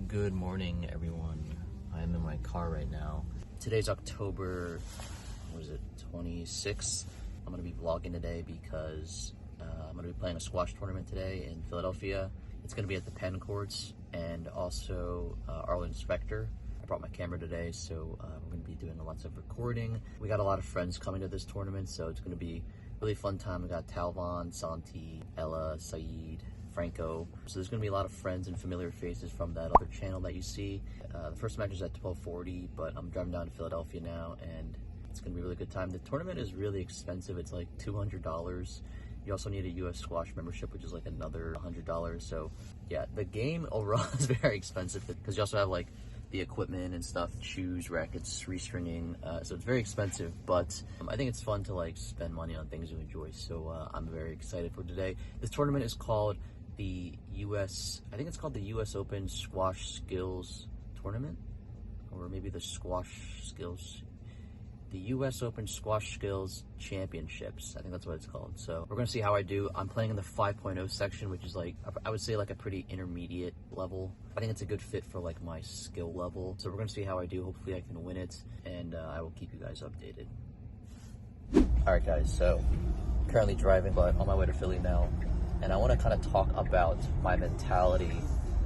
Good morning, everyone. I'm in my car right now. Today's October, 26th. I'm gonna be vlogging today because I'm gonna be playing a squash tournament today in Philadelphia. It's gonna be at the Penn Courts and also Arlen Specter. I brought my camera today, so we're gonna be doing lots of recording. We got a lot of friends coming to this tournament, so it's gonna be a really fun time. We got Talvan, Santi, Ella, Saeed, Franco. So there's gonna be a lot of friends and familiar faces from that other channel that you see. The first match is at 12:40, but I'm driving down to Philadelphia now and it's gonna be a really good time. The tournament is really expensive. It's like $200. You also need a US squash membership, which is like another $100. So yeah, the game overall is very expensive because you also have like the equipment and stuff, shoes, rackets, restringing. So it's very expensive, but I think it's fun to like spend money on things you enjoy. So I'm very excited for today. This tournament is called the I think it's called the US Open Squash Skills Tournament, or maybe the US Open Squash Skills Championships. I think that's what it's called. So we're gonna see how I do. I'm playing in the 5.0 section, which is like, I would say like a pretty intermediate level. I think it's a good fit for like my skill level. So we're gonna see how I do. Hopefully I can win it, and I will keep you guys updated. All right guys, so currently driving, but on my way to Philly now. And I want to kind of talk about my mentality.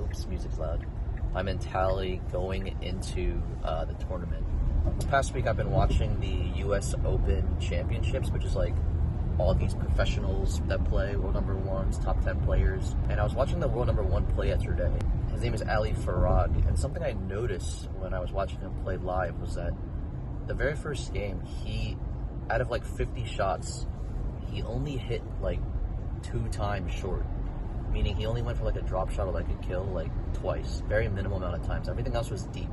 Oops, music's loud. My mentality going into the tournament. This past week, I've been watching the US Open Championships, which is like all these professionals that play, world number ones, top 10 players. And I was watching the world number one play yesterday. His name is Ali Farag. And something I noticed when I was watching him play live was that the very first game, out of like 50 shots, he only hit like 2 times short, meaning he only went for like a drop shot or like a kill like twice, very minimal amount of times. Everything else was deep.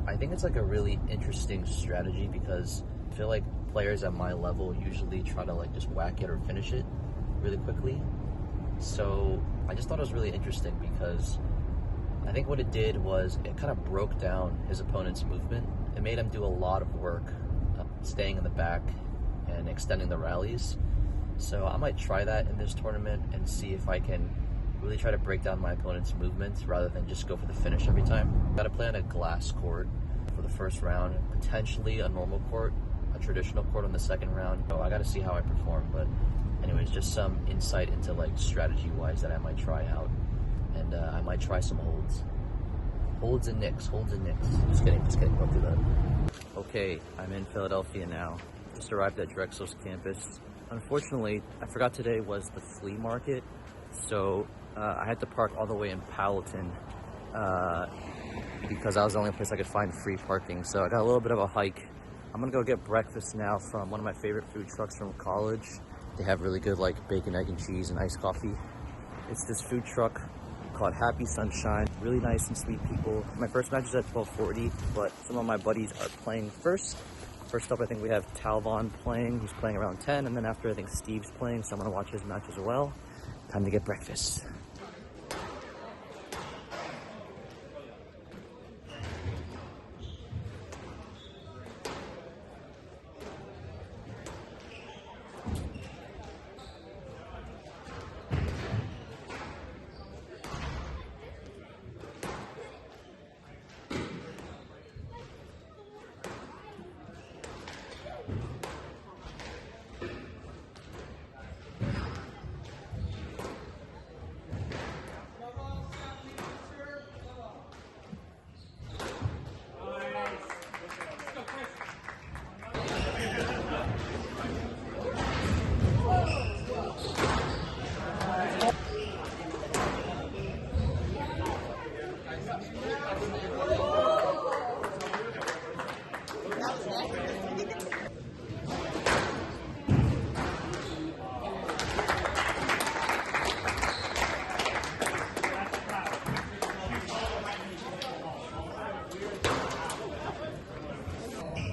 I think it's like a really interesting strategy because I feel like players at my level usually try to like just whack it or finish it really quickly. So I just thought it was really interesting because I think what it did was it kind of broke down his opponent's movement. It made him do a lot of work staying in the back and extending the rallies. So I might try that in this tournament and see if I can really try to break down my opponent's movements rather than just go for the finish every time. Got to play on a glass court for the first round, potentially a normal court, a traditional court on the second round. So I got to see how I perform. But anyways, just some insight into like strategy-wise that I might try out. And I might try some holds. Holds and nicks. Just kidding, don't do that. Okay, I'm in Philadelphia now. Just arrived at Drexel's campus. Unfortunately, I forgot today was the flea market, so I had to park all the way in Powelton because that was the only place I could find free parking. So I got a little bit of a hike. I'm gonna go get breakfast now from one of my favorite food trucks from college. They have really good like bacon, egg, and cheese and iced coffee. It's this food truck called Happy Sunshine. Really nice and sweet people. My first match is at 12:40, but some of my buddies are playing first. First up, I think we have Talvan playing. He's playing around 10, and then after, I think Steve's playing, so I'm gonna watch his match as well. Time to get breakfast.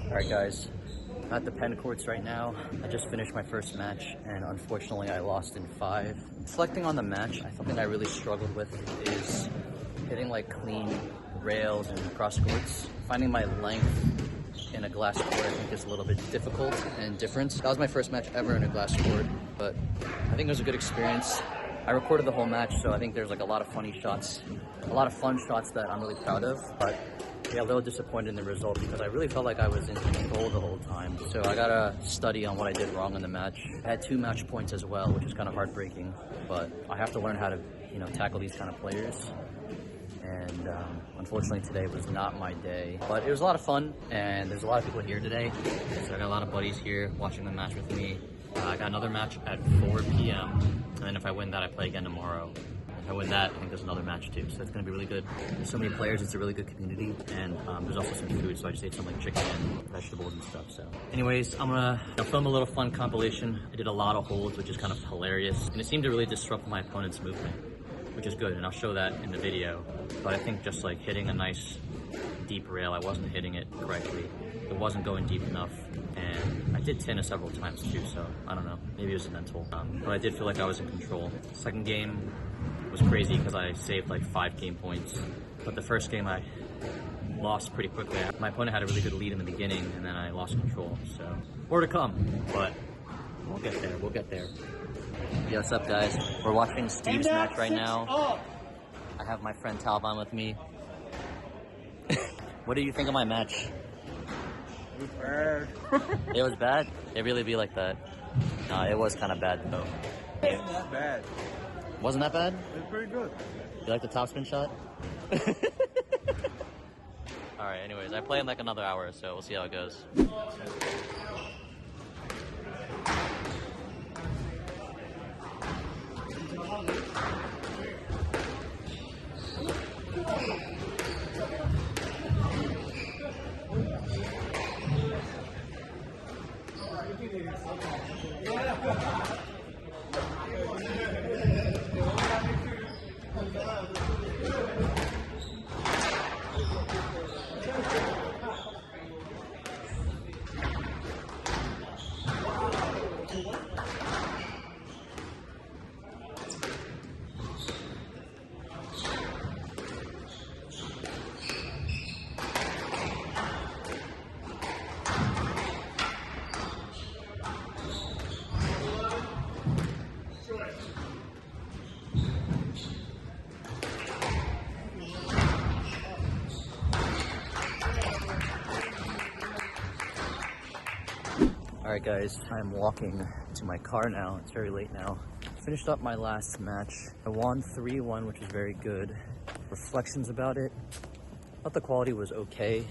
Alright guys, I'm at the Penn Courts right now. I just finished my first match and unfortunately I lost in 5. Reflecting on the match, something I really struggled with is hitting like clean rails and cross courts. Finding my length in a glass court I think is a little bit difficult and different. That was my first match ever in a glass court, but I think it was a good experience. I recorded the whole match, so I think there's like a lot of funny shots, a lot of fun shots that I'm really proud of, but yeah, a little disappointed in the result because I really felt like I was in control the whole time. So I gotta study on what I did wrong in the match. I had 2 match points as well, which is kind of heartbreaking, but I have to learn how to, you know, tackle these kind of players. And unfortunately today was not my day, but it was a lot of fun, and there's a lot of people here today. So I got a lot of buddies here watching the match with me. I got another match at 4 p.m. and then if I win that, I play again tomorrow. If I win that, I think there's another match too, so it's going to be really good. There's so many players, it's a really good community, and there's also some food, so I just ate some like chicken and vegetables and stuff. So anyways, I'm gonna film a little fun compilation. I did a lot of holds, which is kind of hilarious, and it seemed to really disrupt my opponent's movement, which is good, and I'll show that in the video. But I think just like hitting a nice deep rail, I wasn't hitting it correctly. It wasn't going deep enough, and I did tin it several times too, so I don't know, maybe it was mental. But I did feel like I was in control. Second game was crazy because I saved like 5 game points, but the first game I lost pretty quickly. My opponent had a really good lead in the beginning, and then I lost control, so more to come, but we'll get there, we'll get there. Yeah, what's up guys? We're watching Steve's match right now. I have my friend Talban with me. What do you think of my match? It was bad. It was bad? It really be like that? No, it was kind of bad though. It was bad. Wasn't that bad? It was pretty good. You like the topspin shot? Alright, anyways, I play in like another hour, so we'll see how it goes. Alright guys, I'm walking to my car now. It's very late now. Finished up my last match. I won 3-1, which was very good. Reflections about it. Thought the quality was okay.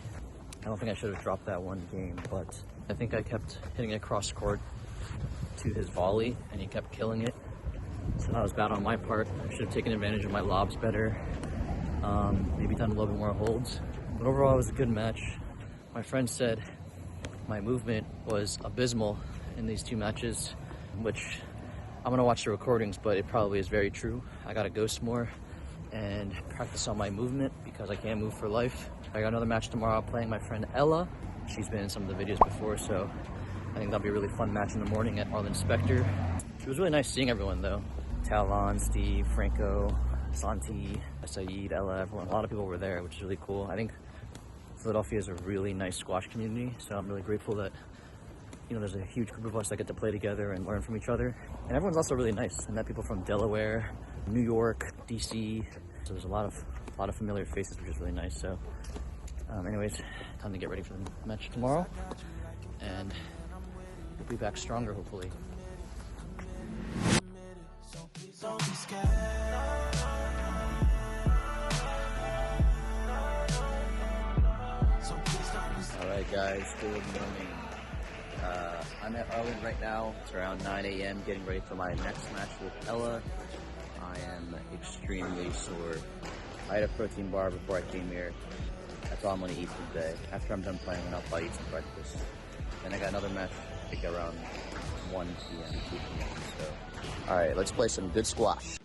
I don't think I should have dropped that one game, but I think I kept hitting it cross court to his volley, and he kept killing it. So that was bad on my part. I should have taken advantage of my lobs better. Maybe done a little bit more holds. But overall, it was a good match. My friend said my movement was abysmal in these 2 matches, which I'm gonna watch the recordings, but it probably is very true. I gotta ghost more and practice on my movement because I can't move for life. I got another match tomorrow playing my friend Ella. She's been in some of the videos before, so I think that'll be a really fun match in the morning at Arlen Specter. It was really nice seeing everyone though. Talon, Steve, Franco, Santi, Saeed, Ella, everyone. A lot of people were there, which is really cool. I think Philadelphia is a really nice squash community, so I'm really grateful that, you know, there's a huge group of us that get to play together and learn from each other. And everyone's also really nice. I met people from Delaware, New York, DC. So there's a lot of familiar faces, which is really nice. So anyways, time to get ready for the match tomorrow, and we'll be back stronger, hopefully. Alright guys, good morning. I'm at Arlen right now. It's around 9 a.m. getting ready for my next match with Ella. I am extremely sore. I had a protein bar before I came here. That's all I'm going to eat today. After I'm done playing, I'll probably eat some breakfast. Then I got another match, I think around 1 p.m., 2 p.m. So, alright, let's play some good squash.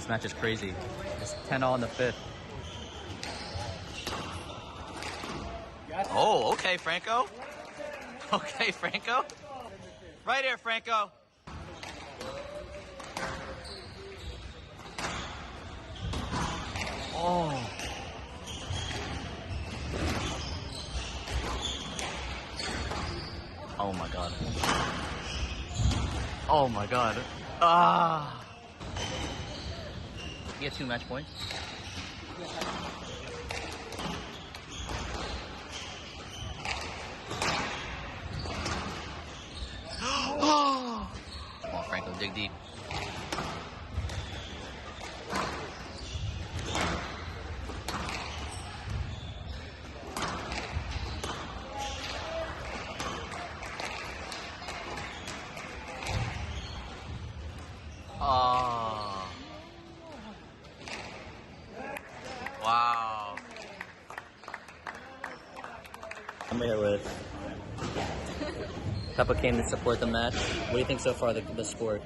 match is crazy. It's 10-all in the 5th. Oh, okay, Franco. Okay, Franco. Right here, Franco. Oh. Oh my god. Oh my god. Ah. You get 2 match points. Come on, Franco, dig deep. Oh. Wow. I'm here with Peppa came to support the match. What do you think so far, the sport?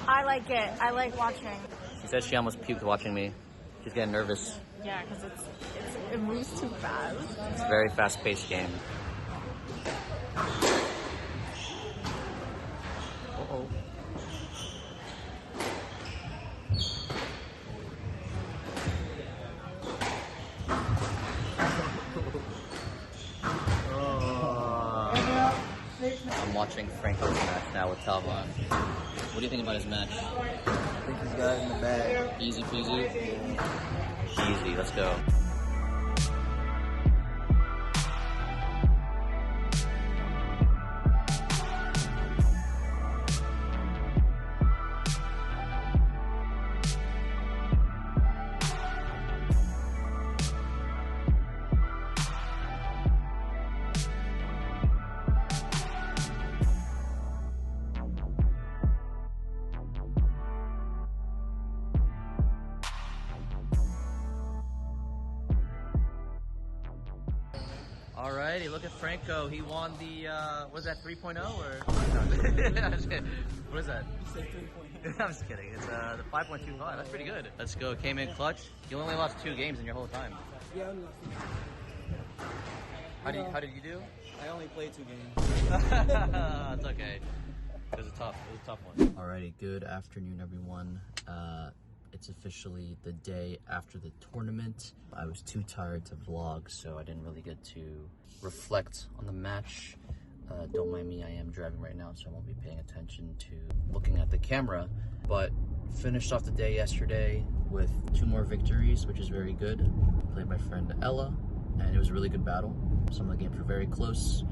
I like it. I like watching. She said she almost puked watching me. She's getting nervous. Yeah, because it moves too fast. It's a very fast-paced game. Uh-oh. I'm watching Franco's match now with Talvon. What do you think about his match? I think he's got it in the bag. Easy peasy? Easy, let's go. Alrighty, look at Franco. He won the, what is that, 3.0 or? I'm just kidding. What is that? You said 3.0. I'm just kidding. It's the 5.25. That's pretty good. Let's go. Came in clutch. You only lost 2 games in your whole time. Yeah, I only lost 2 games. How did you do? I only played 2 games. It's okay. It was a tough one. Alrighty, good afternoon, everyone. It's officially the day after the tournament. I was too tired to vlog, so I didn't really get to reflect on the match. Don't mind me, I am driving right now, so I won't be paying attention to looking at the camera. But finished off the day yesterday with 2 more victories, which is very good. Played my friend Ella, and it was a really good battle. Some of the games were very close,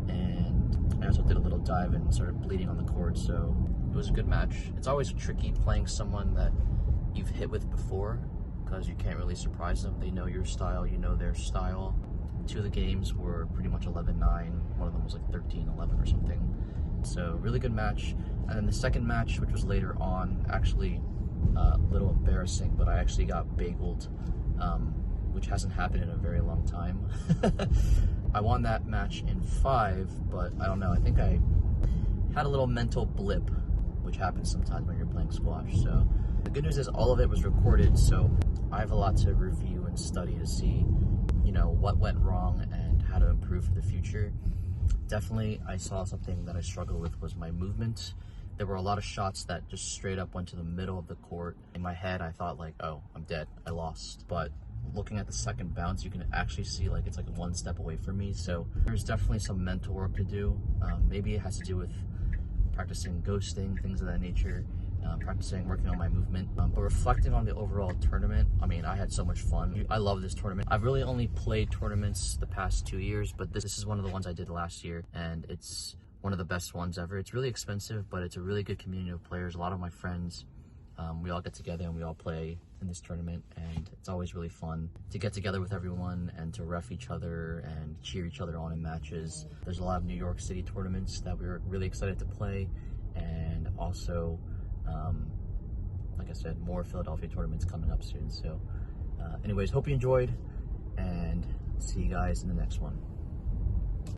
and I also did a little dive and started bleeding on the court, so it was a good match. It's always tricky playing someone that you've hit with before, because you can't really surprise them. They know your style, you know their style. 2 of the games were pretty much 11-9. One of them was like 13-11 or something. So really good match. And then the second match, which was later on, actually a little embarrassing, but I actually got bageled, which hasn't happened in a very long time. I won that match in 5, but I don't know, I think I had a little mental blip, which happens sometimes when you're playing squash. So the good news is all of it was recorded, so I have a lot to review and study to see, you know, what went wrong and how to improve for the future. Definitely, I saw something that I struggled with was my movement. There were a lot of shots that just straight up went to the middle of the court. In my head, I thought like, oh, I'm dead, I lost. But looking at the second bounce, you can actually see like it's like 1 step away from me. So there's definitely some mental work to do. Maybe it has to do with practicing ghosting, things of that nature. Working on my movement, but reflecting on the overall tournament, I mean, I had so much fun. I love this tournament. I've really only played tournaments the past 2 years, but this is one of the ones I did last year, and it's one of the best ones ever. It's really expensive, but it's a really good community of players. A lot of my friends, we all get together and we all play in this tournament, and it's always really fun to get together with everyone and to ref each other and cheer each other on in matches. There's a lot of New York City tournaments that we were really excited to play, and also like I said, more Philadelphia tournaments coming up soon. So anyways, hope you enjoyed, and see you guys in the next one.